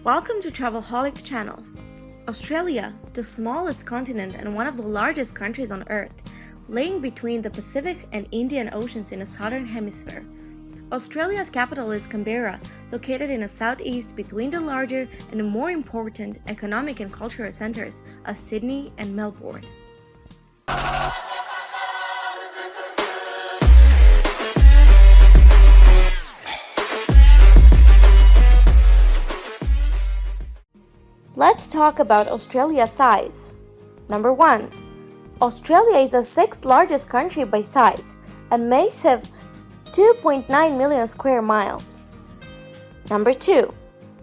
Welcome to Travelholic channel. Australia, the smallest continent and one of the largest countries on Earth, laying between the Pacific and Indian Oceans in the southern hemisphere. Australia's capital is Canberra, located in the southeast between the larger and more important economic and cultural centers of Sydney and Melbourne. Let's talk about Australia's size. Number 1. Australia is the 6th largest country by size, a massive 2.9 million square miles. Number 2.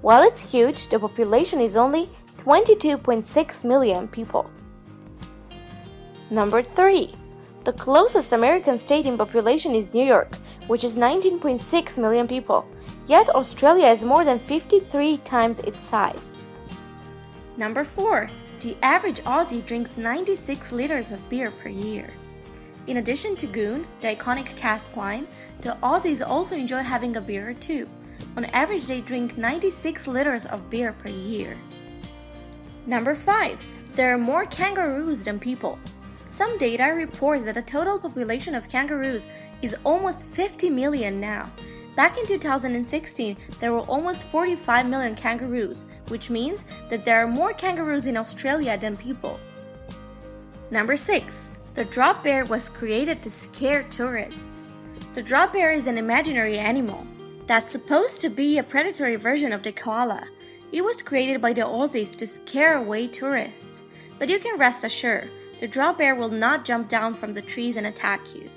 While it's huge, the population is only 22.6 million people. Number 3. The closest American state in population is New York, which is 19.6 million people, yet Australia is more than 53 times its size. Number 4. The average Aussie drinks 96 liters of beer per year. In addition to Goon, the iconic cask wine, the Aussies also enjoy having a beer or two. On average, they drink 96 liters of beer per year. Number 5. There are more kangaroos than people. Some data reports that the total population of kangaroos is almost 50 million now. Back in 2016, there were almost 45 million kangaroos, which means that there are more kangaroos in Australia than people. Number 6. The drop bear was created to scare tourists. The drop bear is an imaginary animal that's supposed to be a predatory version of the koala. It was created by the Aussies to scare away tourists. But you can rest assured, the drop bear will not jump down from the trees and attack you.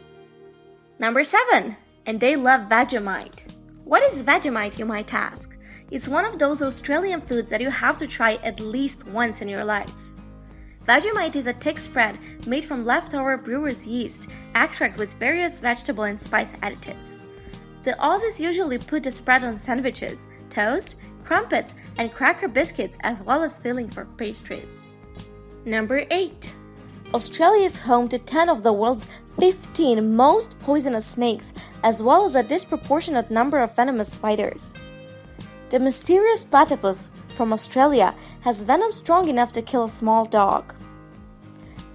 Number 7. And they love Vegemite. What is Vegemite, you might ask? It's one of those Australian foods that you have to try at least once in your life. Vegemite is a thick spread made from leftover brewer's yeast, extract with various vegetable and spice additives. The Aussies usually put the spread on sandwiches, toast, crumpets, and cracker biscuits, as well as filling for pastries. Number 8. Australia is home to 10 of the world's 15 most poisonous snakes, as well as a disproportionate number of venomous spiders. The mysterious platypus from Australia has venom strong enough to kill a small dog.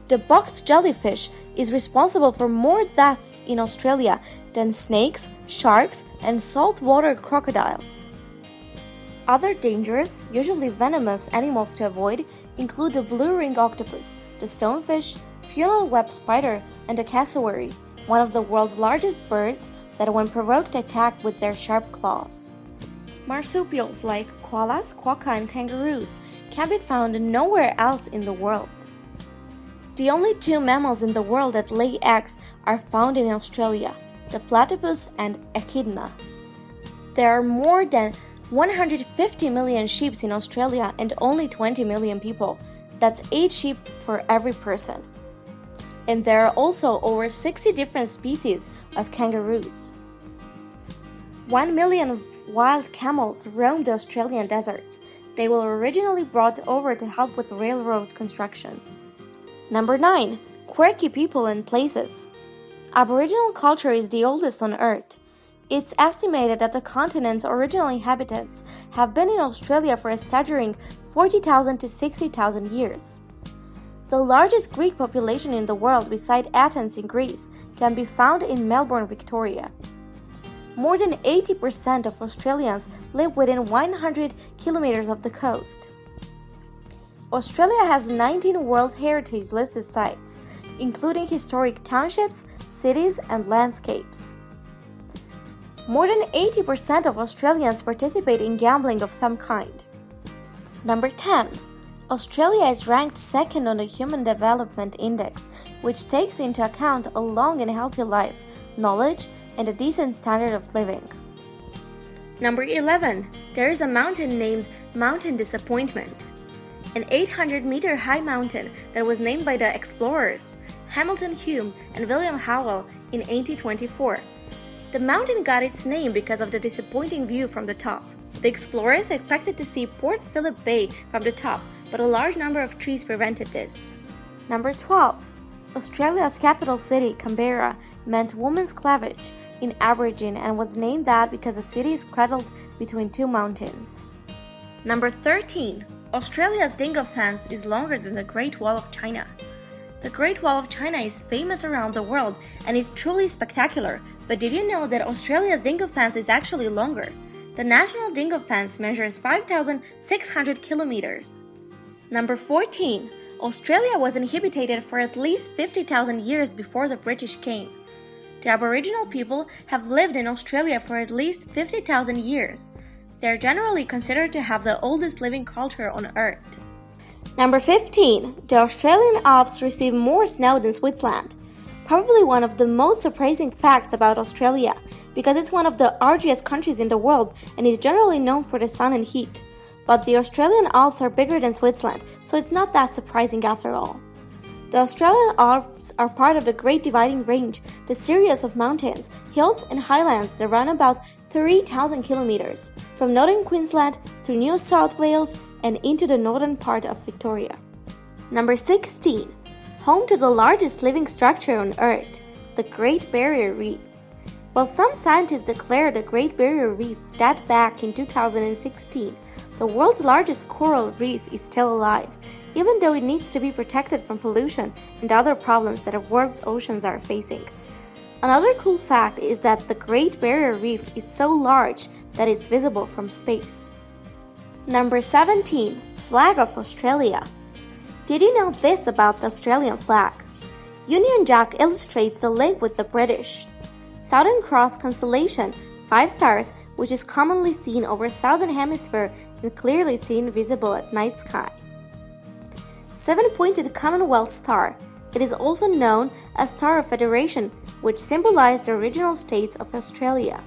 The box jellyfish is responsible for more deaths in Australia than snakes, sharks, and saltwater crocodiles. Other dangerous, usually venomous animals to avoid include the blue ring octopus, the stonefish, funnel web spider, and the cassowary, one of the world's largest birds that when provoked attack with their sharp claws. Marsupials like koalas, quokka, and kangaroos can be found nowhere else in the world. The only 2 mammals in the world that lay eggs are found in Australia, the platypus and echidna. There are more than 150 million sheep in Australia and only 20 million people. That's 8 sheep for every person. And there are also over 60 different species of kangaroos. 1 million wild camels roam the Australian deserts. They were originally brought over to help with railroad construction. Number 9. Quirky people and places. Aboriginal culture is the oldest on Earth. It's estimated that the continent's original inhabitants have been in Australia for a staggering 40,000 to 60,000 years. The largest Greek population in the world beside Athens in Greece can be found in Melbourne, Victoria. More than 80% of Australians live within 100 kilometers of the coast. Australia has 19 World Heritage listed sites, including historic townships, cities, and landscapes. More than 80% of Australians participate in gambling of some kind. Number 10. Australia is ranked 2nd on the Human Development Index, which takes into account a long and healthy life, knowledge, and a decent standard of living. Number 11. There is a mountain named Mountain Disappointment, an 800-meter high mountain that was named by the explorers Hamilton Hume and William Howell in 1824. The mountain got its name because of the disappointing view from the top. The explorers expected to see Port Phillip Bay from the top, but a large number of trees prevented this. Number 12. Australia's capital city, Canberra, meant woman's cleavage in Aboriginal and was named that because the city is cradled between 2 mountains. Number 13. Australia's dingo fence is longer than the Great Wall of China. The Great Wall of China is famous around the world and is truly spectacular, but did you know that Australia's dingo fence is actually longer? The national dingo fence measures 5,600 kilometers. Number 14. Australia was inhabited for at least 50,000 years before the British came. The Aboriginal people have lived in Australia for at least 50,000 years. They are generally considered to have the oldest living culture on Earth. Number 15. The Australian Alps receive more snow than Switzerland. Probably one of the most surprising facts about Australia, because it's one of the arduous countries in the world and is generally known for the sun and heat. But the Australian Alps are bigger than Switzerland, so it's not that surprising after all. The Australian Alps are part of the Great Dividing Range, the series of mountains, hills, and highlands that run about 3,000 kilometers, from northern Queensland through New South Wales and into the northern part of Victoria. Number 16. Home to the largest living structure on Earth, the Great Barrier Reef. While some scientists declare the Great Barrier Reef dead back in 2016, the world's largest coral reef is still alive, even though it needs to be protected from pollution and other problems that the world's oceans are facing. Another cool fact is that the Great Barrier Reef is so large that it's visible from space. Number 17. Flag of Australia. Did you know this about the Australian flag? Union Jack illustrates the link with the British. Southern Cross constellation, 5 stars, which is commonly seen over southern hemisphere and clearly seen visible at night sky. 7-pointed Commonwealth star. It is also known as Star of Federation, which symbolized the original states of Australia.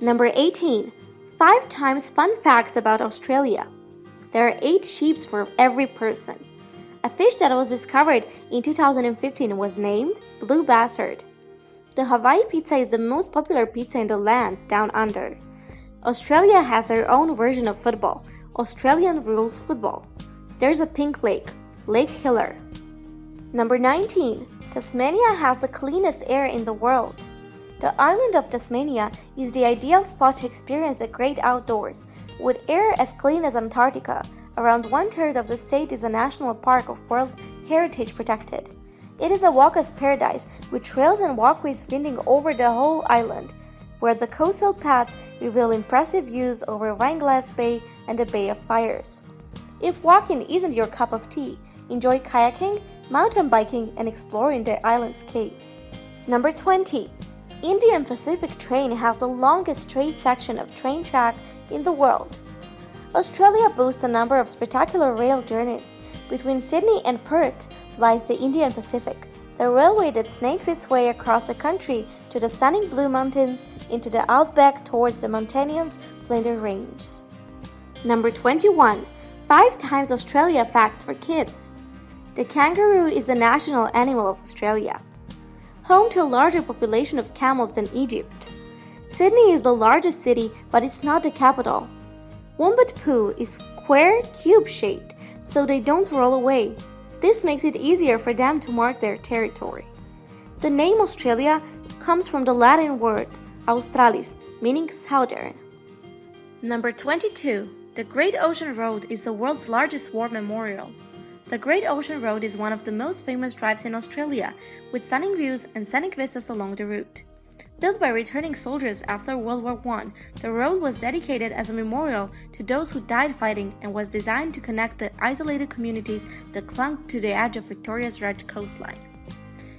Number 18. 5 times fun facts about Australia. There are 8 sheep for every person. A fish that was discovered in 2015 was named Blue Bastard. The Hawaii pizza is the most popular pizza in the land down under. Australia has their own version of football, Australian rules football. There's a pink lake, Lake Hiller. Number 19. Tasmania has the cleanest air in the world. The island of Tasmania is the ideal spot to experience the great outdoors. With air as clean as Antarctica, around 1/3 of the state is a national park of World Heritage protected. It is a walker's paradise with trails and walkways winding over the whole island, where the coastal paths reveal impressive views over Wineglass Bay and the Bay of Fires. If walking isn't your cup of tea, enjoy kayaking, mountain biking, and exploring the island's caves. Number 20. Indian Pacific Train has the longest straight section of train track in the world. Australia boasts a number of spectacular rail journeys. Between Sydney and Perth lies the Indian Pacific, the railway that snakes its way across the country to the stunning Blue Mountains, into the outback towards the mountainous Flinders Ranges. Number 21. 5 times Australia facts for kids. The kangaroo is the national animal of Australia. Home to a larger population of camels than Egypt. Sydney is the largest city, but it's not the capital. Wombat poo is square cube-shaped, so they don't roll away. This makes it easier for them to mark their territory. The name Australia comes from the Latin word Australis, meaning southern. Number 22. The Great Ocean Road is the world's largest war memorial. The Great Ocean Road is one of the most famous drives in Australia, with stunning views and scenic vistas along the route. Built by returning soldiers after World War I, the road was dedicated as a memorial to those who died fighting and was designed to connect the isolated communities that clung to the edge of Victoria's red coastline.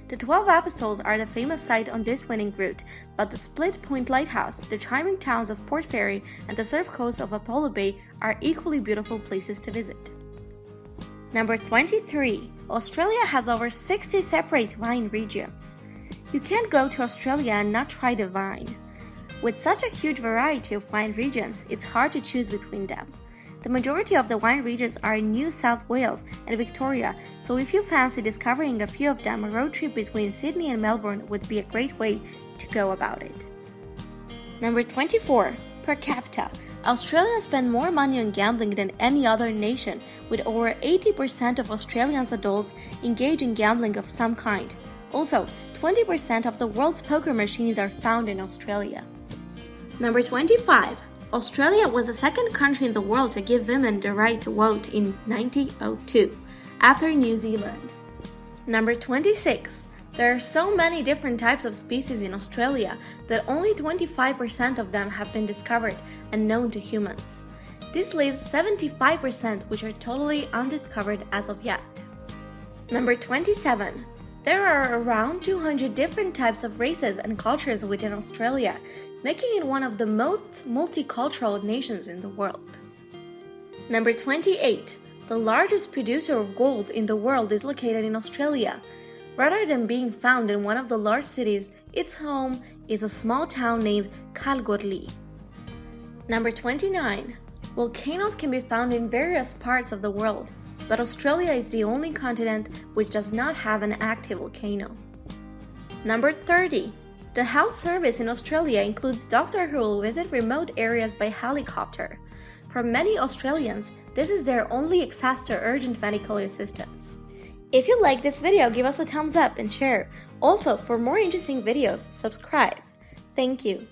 The 12 apostles are the famous site on this winning route, but the Split Point Lighthouse, the charming towns of Port Fairy, and the surf coast of Apollo Bay are equally beautiful places to visit. Number 23. Australia has over 60 separate wine regions. You can't go to Australia and not try the wine. With such a huge variety of wine regions, it's hard to choose between them. The majority of the wine regions are in New South Wales and Victoria, so if you fancy discovering a few of them, a road trip between Sydney and Melbourne would be a great way to go about it. Number 24. Per capita, Australians spend more money on gambling than any other nation, with over 80% of Australians adults engage in gambling of some kind. Also, 20% of the world's poker machines are found in Australia. Number 25. Australia was the second country in the world to give women the right to vote in 1902, after New Zealand. Number 26. There are so many different types of species in Australia that only 25% of them have been discovered and known to humans. This leaves 75% which are totally undiscovered as of yet. Number 27. There are around 200 different types of races and cultures within Australia, making it one of the most multicultural nations in the world. Number 28. The largest producer of gold in the world is located in Australia. Rather than being found in one of the large cities, its home is a small town named Kalgoorlie. Number 29. Volcanoes can be found in various parts of the world, but Australia is the only continent which does not have an active volcano. Number 30. The health service in Australia includes doctors who will visit remote areas by helicopter. For many Australians, this is their only access to urgent medical assistance. If you like this video, give us a thumbs up and share. Also, for more interesting videos, subscribe. Thank you.